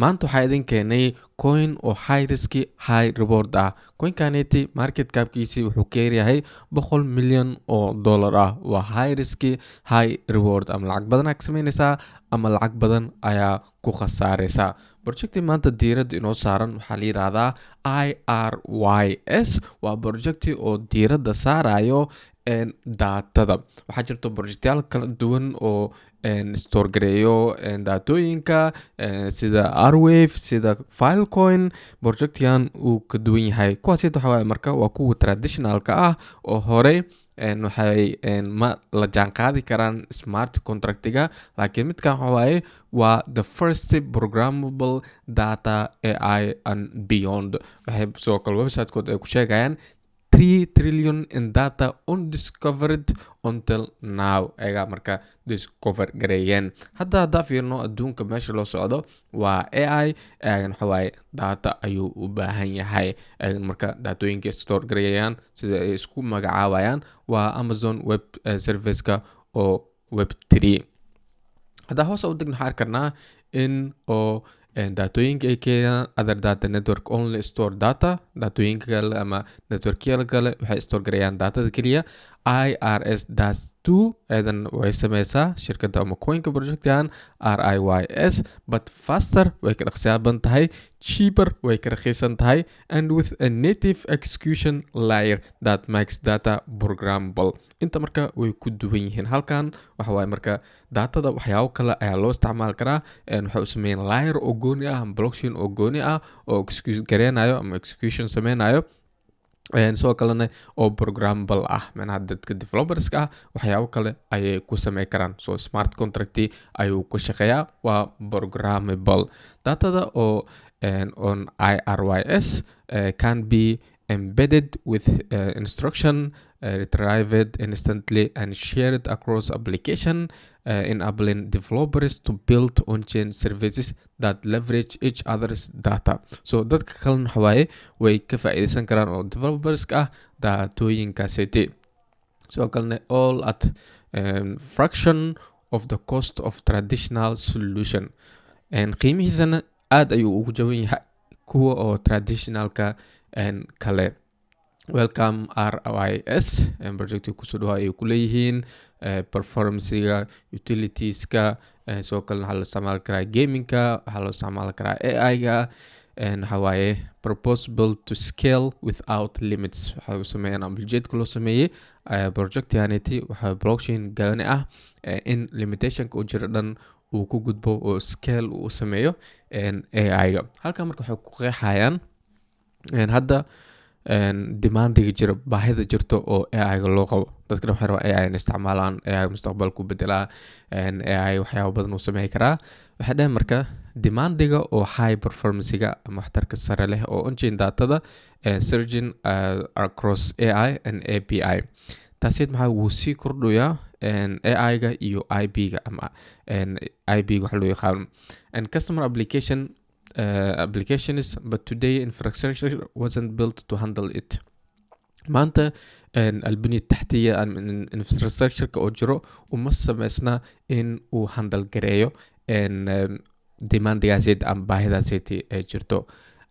maanta waxaa idin keenay coin oo high risk high reward ah. Coinkaneti market capkiisi wuxuu ka yahay $100 million waa high risk high reward. ama lacag badan aad sameynaysaa ama lacag badan ayaa ku khasaaraysaa. projecti maanta diirada inoo saaran waxaa la yiraahdaa Irys. waa projecti oo diirada saarayo daatada. waxaa jirto projectyaal kala duwan oo store gareeyo daatooyinka sida Arwave, sida Filecoin. projectkan uu ka duwan yahay kuwaas. waxa waaye marka waa kuwa traditionalka ah oo hore waxay ma la jaan qaadi karaan smart contractiga, laakiin midkan waxa waaye waa the first programmable data AI and beyond. waxay soo kale website-kood ay ku sheegayaan 3 trillion in data undiscovered until now. ayaga marka discover gareeyeen. hadda fiirno adduunka meesha loo socdo waa AI. waxa waaye data ayuu u baahan yahay. marka daatooyinka store gareeyaan sida ay isku magacaabayaan waa Amazon Web Service-ka oo Web3. hadda hoos u degno waxaan arkarnaa in oo daatooyinka ay keenaan other data network only store data. daatooyinka kale ama networkyada kale waxay store gareeyaan datada keliya. Irys das 2 eedan way sameysaa shirkadda ama coinka projectkan Irys, but faster way ka dhaqsiyaaban tahay, cheaper way ka raqiisan tahay, and with a native execution layer that makes data programmable. inta marka way ku duwan yihiin. halkan waxa waaye marka datada waxyaabo kale ayaa loo isticmaali karaa. waxay u sameeyeen layer oo gooni ah, blockchain oo gooni ah oo execute gareenayo ama execution sameynayo. sidoo kalena oo programmable ah. macnaha dadka developerska ah waxyaabo kale ayay ku samey karaan. so smart contract ayuu ku shaqeeyaa, waa programmable. datada oo on Irys can be embedded with instruction, retrieved instantly and shared across application, enabling developers to build on-chain services that leverage each other's data. so dadka kalena waxa waaye way ka faa'iideysan karaan oo developerska ah daatooyinkaaseti. sidoo kalena all at fraction of the cost of traditional solution. qiimihiisana aad ayuu ugu jaban yahay kuwa oo traditionalka kale. welcome Irys project kusoo dhawaa ay ku leeyihiin performancega, utilitieska. sidoo kale waxaa loo isticmaali karaa gamingka, waxaa loo isticmaali karaa AI-ga. waxa waaye proposable to scale without limits. waxay u sameeyaan amplijeedka loo sameeyey projectyanity. waxaa blockchain gaani ah in limitationka u jira dhan uu ku gudbo oo scale uu sameeyo AI-ga. halkan marka waxay ku qeexayaan hadda demandiga jira, baahida jirto oo AI-ga loo qabo. dadkana waxay rabaan AI in isticmaalaan. AI mustaqbalku bedelaa. AI waxyaabo badan uu sameey karaa. waxay dhahay marka demandiga oo high performancega ama waxtarka sare leh oo on-chain datada surging across AI and API. taasiyad maxaa wuu sii kordhayaa AI-ga iyo IB-ga ama IB-ga waxa loo yaqaan and customer applications, but today infrastructure wasn't built to handle it. maanta albaniya taxtiya infrastructureka oo jiro uma sameysna in uu handle gareeyo demandigaased ama baahidaaseti ee jirto.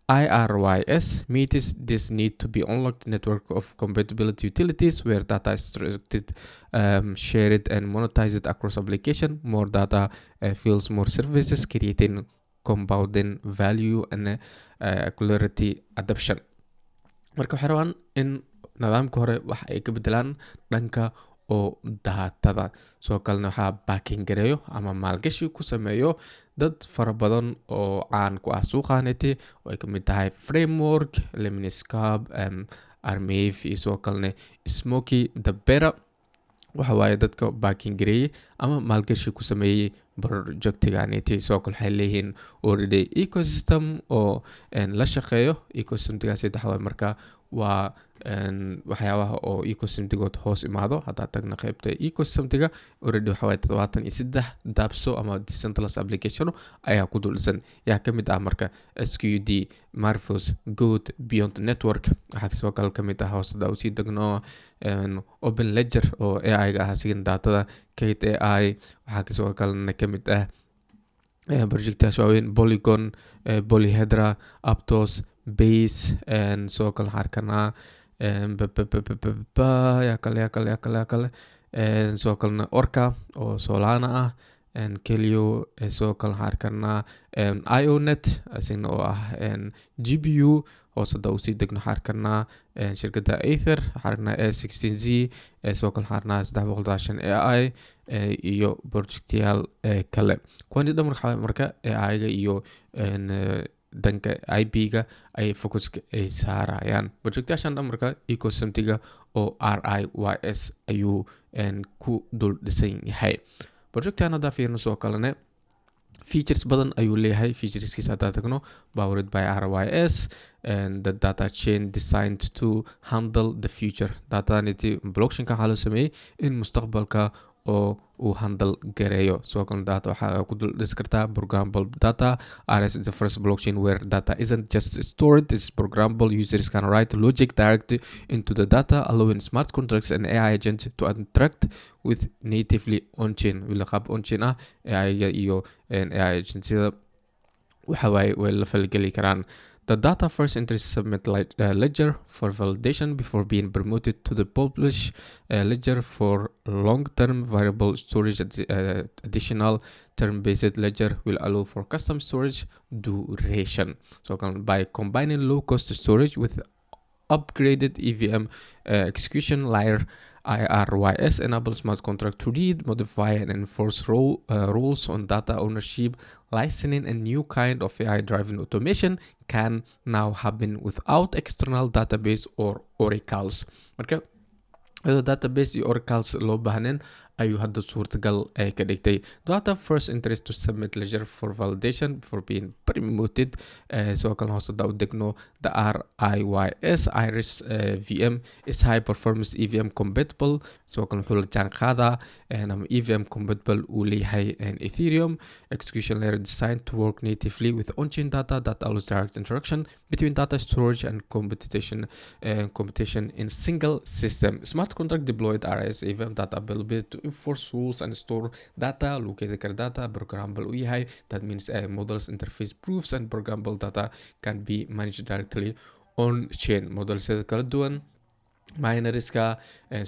Irys meets this need to be unlocked network of compatibility utilities where data is structured, shared and monetized across application. more data fuels more services, creating compounding value and clarity adoption. marka waxay rabaan in nidaamka hore wax ay ka bedelaan dhanka oo daatada. soo kalena waxaa backing gareeyo ama maalgashi ku sameeyo dad fara badan oo caan ku ah suuqaaneti oo ay ka mid tahay framework, Lemniscab, Armave iyo soo kalena Smoky the Better. waxa waaye dadka backing gareeyay ama maalgashi ku sameeyey projectiganeti. soo kale waxay leeyihiin already ecosystem oo la shaqeeyo. ecosystemkaasi waxa waaye marka waa waxyaabaha oo ecosystemtigood hoos imaado. haddaa tagna qaybta ecosystemtiga already waxa waaye 73 dabso ama decentralized application ayaa ku dulisan. yaa ka mid ah marka SQD, Marvels, Good, Beyond Network. waxaa soo kale ka mid ah hoos haddaa usii degno Open Ledger oo AI-ga ah sigan daatada, Kate AI. waxaa kasoo kalena ka mid ah projectaas waaweyn Polygon, Polyhedra, Aptos, Base, sidoo kale waxaan arkanaa yaa kale sidoo kalena Orca oo Solana ah, Kelio, sidoo kale waxaan arkanaa IONet asigna oo ah GPU hoos hadda usii degno waxaan arkanaa shirkadda Aether, waxaan arkanaa A16Z, sidoo kale waxaan arkanaa 315 AI iyo projectyaal kale. kuwani dhan marka AI-ga iyo danka IP-ga ay focuska ay saarayaan. projectaashan dhan marka ecosystemtiga oo RIYS ayuu ku dul dhisan yahay. projectan haddaa fiirno soo kalene features badan ayuu leeyahay. featureskiisa haddaa tagno powered by RYS and the data chain designed to handle the future. dataniti blockchainka waxaa loo sameeyey in mustaqbalka oo uu handle gareeyo. sidoo kale data waxaa ku dul dhisi kartaa programmable data. Irys is the first blockchain where data isn't just stored, it's programmable. Users can write logic directly into the data, allowing smart contracts and AI agents to interact with natively on-chain. wila qaab on-chain ah AI-ga iyo AI agentsiyada waxa waaye way la falgeli karaan. The data first enters submit ledger for validation before being promoted to the publish ledger for long-term variable storage. Additional term-based ledger will allow for custom storage duration. So by combining low-cost storage with upgraded EVM execution layer, IRYS enables smart contract to read, modify, and enforce rules on data ownership, licensing. A new kind of AI-driven automation can now happen without external database or oracles. marka database iyo oracles loo baahnayn ayuu hadda suurtagal ka dhigtay. data first interest to submit ledger for validation before being promoted. sidoo kale hoos hadda u degno the RIYS Irys VM is high performance EVM compatible. sidoo kale wuxuu la jaan qaadaa ama EVM compatible uu leeyahay Ethereum execution layer designed to work natively with on-chain data that allows direct interaction between data storage and computation in single system. Smart contract deployed Irys EVM data available to enforce rules and store data. Located data programmable u yahay. That means models interface proofs and programmable data can be managed directly on chain. models kala duwan minerska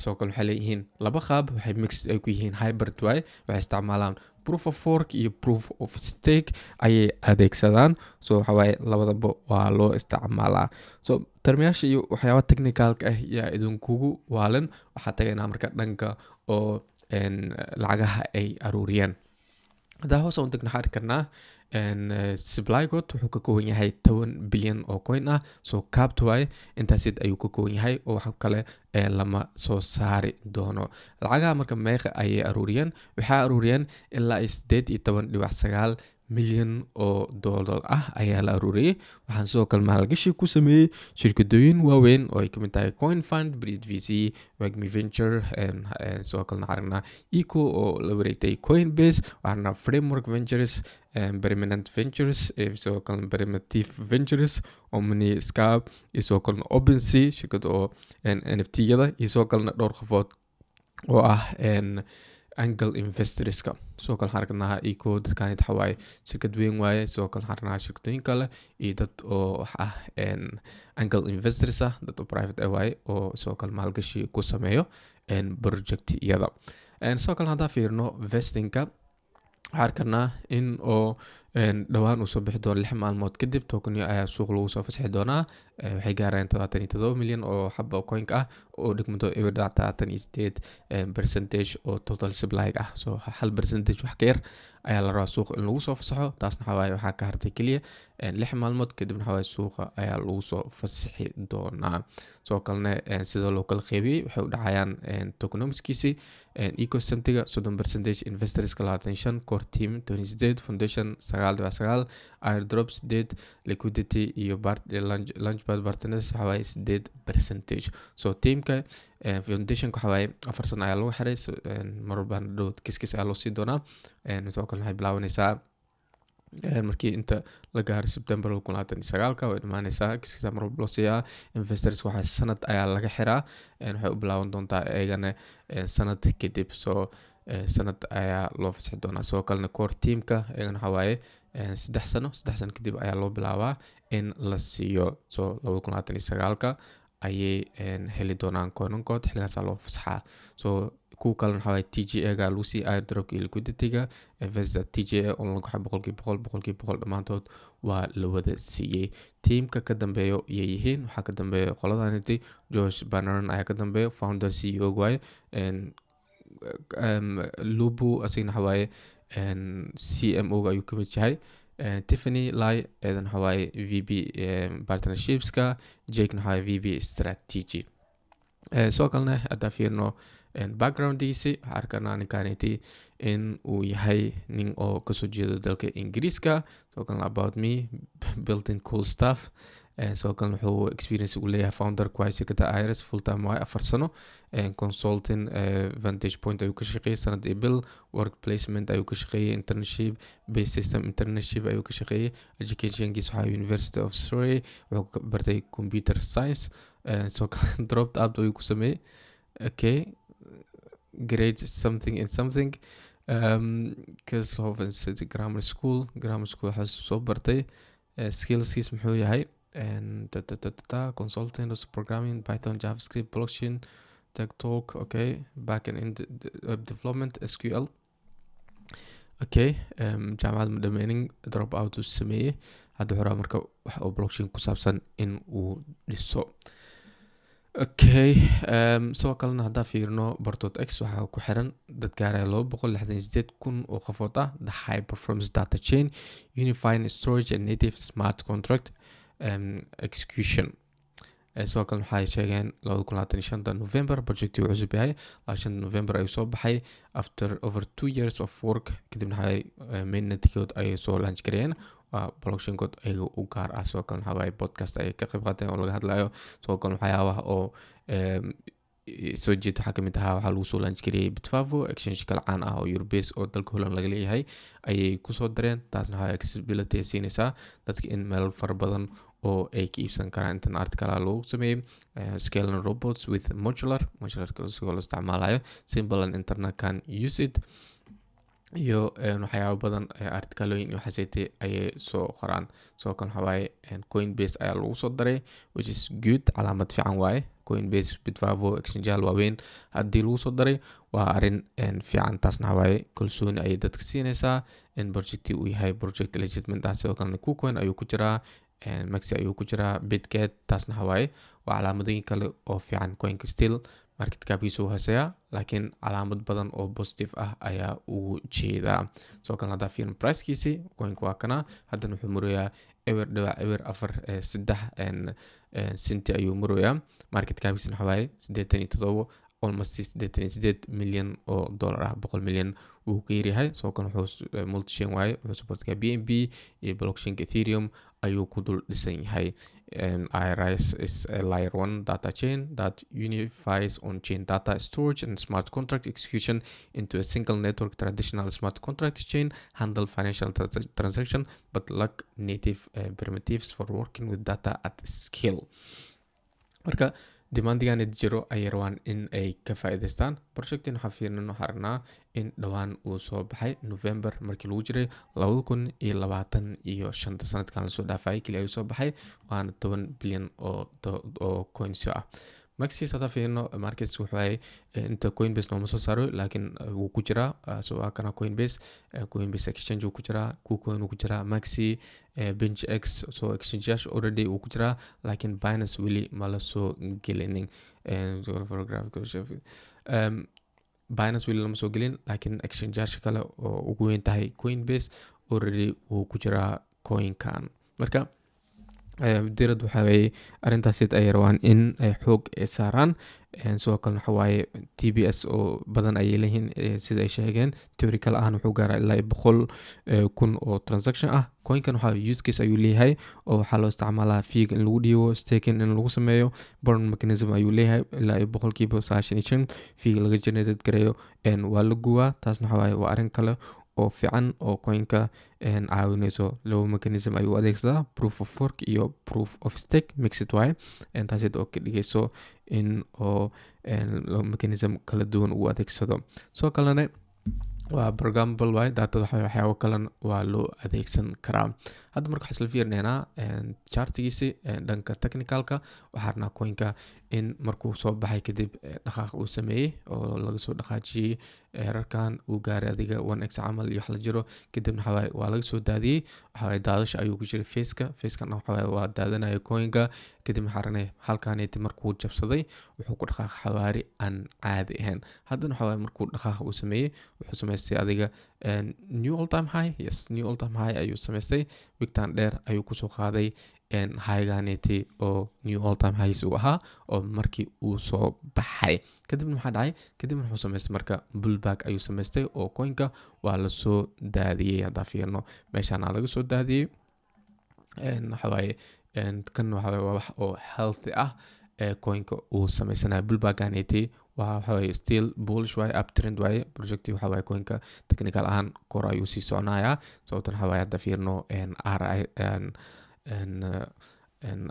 sidoo kale waxay leeyihiin laba qaab. waxay mix ay ku yihiin hybrid way. waxay isticmaalaan proof of work iyo proof of stake ayay adeegsadaan. so waxa waaye labadaba waa loo isticmaalaa. so termiyaasha iyo waxyaaba technicalka ah yaa idinkugu waalan. waxaa tagaynaa marka dhanka oo lacagaha ay aruuriyeen. haddaa hoos aan degno waxaan karnaa supplygot wuxuu ka kooban yahay 10 bilyan oo coin ah. so capped way intaasid ayuu ka kooban yahay oo wax kale lama soo saari doono. lacagaha marka meeqa ayay aruuriyeen? waxaa aruuriyeen ilaa 18.9 milyan oo dollar ah ayaa la aruuriyey. waxaan sidoo kale maalgashi ku sameeyey shirkadooyin waaweyn oo ay ka mid tahay coin fund, breed vc, wagmi venture, sidoo kalena aragnaa eco oo la wareegtay coinbase, waxaana framework ventures, permanent ventures, sidoo kalena primitive ventures, omni scab, iyo sidoo kalena OpenSea shirkad oo NFT-yada, iyo sidoo kalena dhowr qofood oo ah angle investorska. sidoo kale waxaan arkagnaa eco dadkan waxa waaye shirkad weyn waaye. sidoo kale waxaan arkagnaa shirkadooyin kale iyo dad oo wax ah angle investors ah, dad oo private waaye oo sidoo kale maalgashi ku sameeyo project-yada. sidoo kale haddaan fiirno vestingka waxaan arkagnaa in oo dhawaan uu soo bixi doono 6 maalmood kadib. tokenyo ayaa suuq lagu soo fasaxi doonaa. waxay gaarayaan 77 milyan oo xabo coinka ah oo dhigmato 8% oo total supply ah. so 1% wax ka yar ayaa la rabaa suuq in lagu soo fasaxo. taasna waxa waaye waxaa ka hartay kaliya 6 maalmood kadibna waxa waaye suuqa ayaa lagu soo fasaxi doonaa. sidoo kalena sida loo kala qeybiyey waxay u dhacayaan tokenomics-kiisi ecosystemtiga 30%, investorska 25%, core team 28%, foundation 9.9%, airdrops 8%, liquidity iyo launchpad partners waxa waaye 8%. so teamka foundation waxa waaye 4 sano ayaa lagu xiray. marwalba dhow kiskis ayaa loo sii doonaa. sidoo kale waxay bilaabanaysaa markii inta la gaaro September 2029 way dhamaanaysaa. kiskisa marwalba loo siiyaa. investors waxa sanad ayaa laga xiraa. waxay u bilaaban doontaa eegana sanad kadib. so sanad ayaa loo fasaxi doonaa. Sidoo kalena core teamka iyagana waxa waaye 3 sano kadib ayaa loo bilaabaa in la siiyo. So 2029 ayay heli doonaan coinankood, xilligaasaa loo fasaxaa. So kuwa kalena waxa waaye TGA-ga lagu sii airdrop iyo liquidity-ga, Vesta TGA oo lagu xabo 100% dhammaantood waa la wada siiyey. Teamka ka dambeeyo iyay yihiin, waxaa ka dambeeya qoladaniti Josh Banneran ayaa ka dambeeya, founder CEO waaye, Lubu asigna waxa waaye CMO-ga ayuu ka mid yahay, Tiffany Lai eedan waxa waaye VP partnershipska, Jake waxa waaye VP strategy. Soo kalena haddaa fiirno background-diisi waxaa arkanaa ninkaniti in uu yahay nin oo kasoo jeedo dalka Ingiriiska. Soo kalena about me, building cool stuff. Soo kalena wuxuu experience u leeyahay founder kuwaay shirkadda Irys full time waaye 4 sano, consulting Vantage Point ayuu ka shaqeeyay sanad iyo bil, work placement ayuu ka shaqeeyay, internship based system internship ayuu ka shaqeeyay, educationkiisa waxaa University of Surrey, wuxuu ka bartay computer science. Soo kalena dropped out ayuu ku sameeyay. Okay, grade something in something, Keshoven City Grammar School waxaa soo bartay. Skillskiis muxuu yahay? Consulting, programming, Python, JavaScript, blockchain, tech talk, okay, backend web development, SQL. Okay, jaamacad ma dhameynin, drop out uu sameeyey. Hadda wuxuu rabaa marka wax oo blockchain ku saabsan in uu dhiso. Okay, soo kalena haddaa fiirno Bar.x waxaa ku xiran dad gaaraya 268,000 oo qofood ah. The high performance data chain, unifying storage and native smart contract execution. Soo kalena waxay sheegeen 2025 November projectii uu cusub yahay. 5 November ayuu soo baxay after over 2 years of work. Kadibna waxay mainnetkood ay soo launch gareeyeen, blockchain code ayaga u gaar ah. Soo kalena waxa waaye podcast ay ka qayb qaateen oo laga hadlayo. Soo kalena waxyaabaha oo soo jeed waxaa kamid ahaa waxaa lagu soo launch gareeyay Bitfavo, exchange kala caan ah oo Eurobase oo dalka Holland laga leeyahay ayay kusoo dareen. Taasna waxaa accessibility siinaysaa dadka in meel fara badan oo ay ka iibsan karaan. Intan article lagu sameeyay scaling robots with modular sigoo la isticmaalayo, simple and internet can use it, iyo waxyaabo badan articalooyin iyo xaseetay ayay soo qoraan. Soo kan waxa waaye Coinbase ayaa lagu soo daray, which is good, calaamad fiican waaye. Coinbase, Bitfavo, exchange waaweyn haddii lagu soo daray waa arrin fiican. Taasna waxa waaye kalsooni ayay dadka siinaysaa in projectii uu yahay project legitimate ah. Sidoo kalena KuCoin ayuu ku jiraa, Maxi ayuu ku jiraa, Bitget. Taasna waxa waaye waa calaamadooyin kale oo fiican. Coinka still market capkiisu hooseeya, laakiin calaamad badan oo positive ah ayaa ugu jeedaa. Soo kalena haddaa fiirin pricekiisi, coinka waa kana haddana wuxuu marayaa ewer 4.3 senti ayuu marayaa. Market capkiisina waxa waaye 87, almost 88 milyan oo dollar ah, 100 milyan uu ka yaryahay. Soo kalena wuxuu multi-chain waaye, wuxuu supportkaa BNB iyo blockchain Ethereum ayuu ku dul dhisan yahay. Irys is a layer 1 data chain that unifies on-chain data storage and smart contract execution into a single network. Traditional smart contract chain handle financial transaction but lack native primitives for working with data at scale. Marka demandigan jiro ayay rabaan in ay ka faa'iidaystaan. Projectin waxaa fiirnano harnaa in dhawaan uu soo baxay November markii lagu jiray 2025 sanadkan la soo dhaafay kaliya ayuu soo baxay, waana 10 bilyan oo coins ah. Maxi hadda fiirno markets wuxuu yahay inta Coinbase nooma soo saaro, laakiin wuu ku jiraa. Soo kana Coinbase exchange uu ku jiraa, KuCoin uu ku jiraa, Maxi, BenchX, so exchange already uu ku jiraa, laakiin Binance weli ma la soo gelinin. Binance weli lama soo gelin, laakiin exchange kale oo ugu weyn tahay Coinbase already uu ku jiraa coinkan. Marka dirad waxa weeye arrintaas ay rabaan in ay xoog saaraan. Soo kalena waxa waaye TBS oo badan ayay leeyihiin, sida ay sheegeen theoretical ahaan wuxuu gaaraa ilaa 100,000 oo transaction ah. Coinkan waxa use case ayuu leeyahay oo waxaa loo isticmaalaa fee in lagu dhiibo, staking in lagu sameeyo, burn mechanism ayuu leeyahay ilaa 95% fee laga generate gareeyo waa la guwaa. Taasna waxa waaye waa arrin kale oo fiican oo coinka caawinayso. Labo mechanism ayuu adeegsadaa, proof of work iyo proof of stake mixed waaye. Taasid oo ka dhigayso in oo labo mechanism kala duwan uu adeegsado. Soo kalena waa programmable way data waxyaabo kalan waa loo adeegsan karaa. Hadda marka waxaan isla fiirinaynaa chartigiisi dhanka technicalka waxaa rabnaa coinka in markuu soo baxay kadib dhaqaaq uu sameeyey oo laga soo dhaqaajiyey heerarkan uu gaaray adiga 1x camal iyo wax la jiro kadibna waa laga soo daadiyey daadasha ayuu ku jiray facekana waa daadanayo coinka kadib waxaa aragnay halkaaneti markuu jabsaday wuxuu ku dhaqaaq xawaari aan caadi ahayn. Haddana markuu dhaqaaq uu sameeyey wuxuu samaystay adiga new all time high ayuu samaystay wigtan dheer ayuu kusoo qaaday highganeti oo new all time highs uu ahaa oo markii uu soo baxay kadibna maxaa dhacay kadibna wuxuu samaystay marka bullback ayuu samaystay oo coinka waa lasoo daadiyey. haddaa fiirno meeshaana laga soo daadiyey kan waa wax oo healthy ah coinka uu samaysanayo bullbackaneti waa still bullish way uptrend way projecti coinka technical ahaan kor ayuu sii soconayaa sababtan hadda fiirno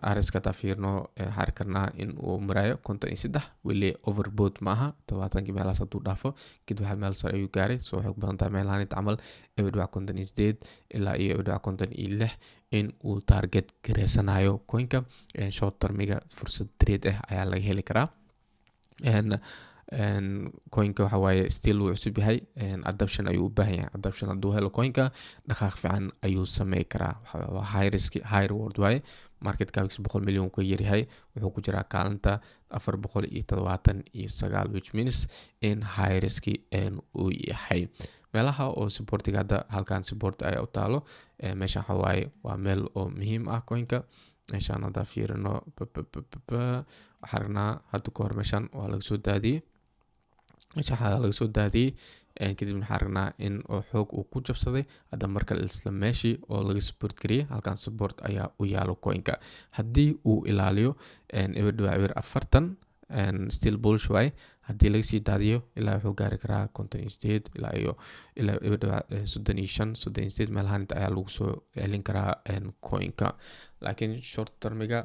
Irys ka fiirno waxaan karnaa in uu marayo 53 weli overbought maaha 70 meelahaas hadduu dhaafo kadib waxa meel sare ayuu gaaray soo waxay ku badan tahay meelahan camal 58 ilaa iyo 56 in uu target gareysanayo coinka short termiga fursad trade ayaa laga heli karaa. coinka still wuu cusub yahay adoption ayuu u baahan yahay. adoption hadduu helo coinka dhaqaaq fiican ayuu samey karaa. waa high risk high reward waaye market cap 100 milyan ku yaryahay wuxuu ku jiraa kaalinta 479 which means in high risk uu yahay. meelaha oo supportiga hadda halkan support ay u taalo meeshan waa meel oo muhiim ah coinka meeshan hadda fiirino waxaarna hadda ka hor meeshan waa laga soo daadiyey kadibna waxaan aragnaa in xoog uu ku jabsaday hadda marka isla meeshii oo laga support gariyey halkan support ayaa u yaalo coinka haddii uu ilaaliyo 40 still bullish way haddii laga sii daadiyo ilaa wuxuu gaari karaa 58 ilaa iyo 35 meelahan ayaa lagu soo celin karaa coinka laakiin short termiga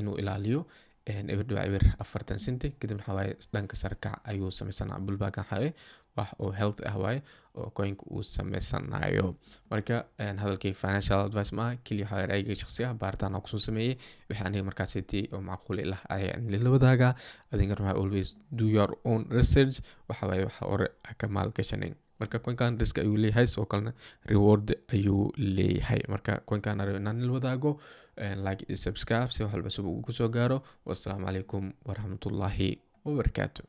inuu ilaaliyo 40 senti kadib dhanka sarkac ayuu samaysanaa bullback wax oo health ah waaye oo coinka uu samaysanayo. marka hadalkay financial advice ma kaliya ra'yiga shakhsiga baaritaan aan kusoo sameeyey wixii aniga markaasiti oo macquul ah ayaan la wadaagaa. adinkana always do your own research waxa hore ka maalgashanin. marka coinkan risk ayuu leeyahay soo kalena reward ayuu leeyahay. marka coinkan inaan la wadaago like subscribe si wax walba uu ku soo gaaro. wassalaamu calaykum waraxmatullaahi wabarakaatuh.